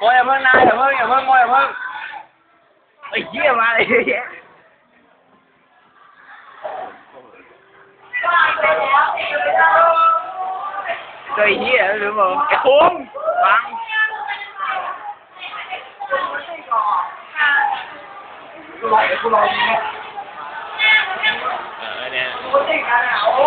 อยอย่าเพิ่งนายอย่าเพิ่งอย่าเพิ่งโมอย่าเพิ่งไอ้เหี้ยมาเลยเฮ้ยเหี้ยหรือเปล่าไอ้คุ้มฟังกูรอเนี่ยกูเจ๋งกันอ่ะโอ้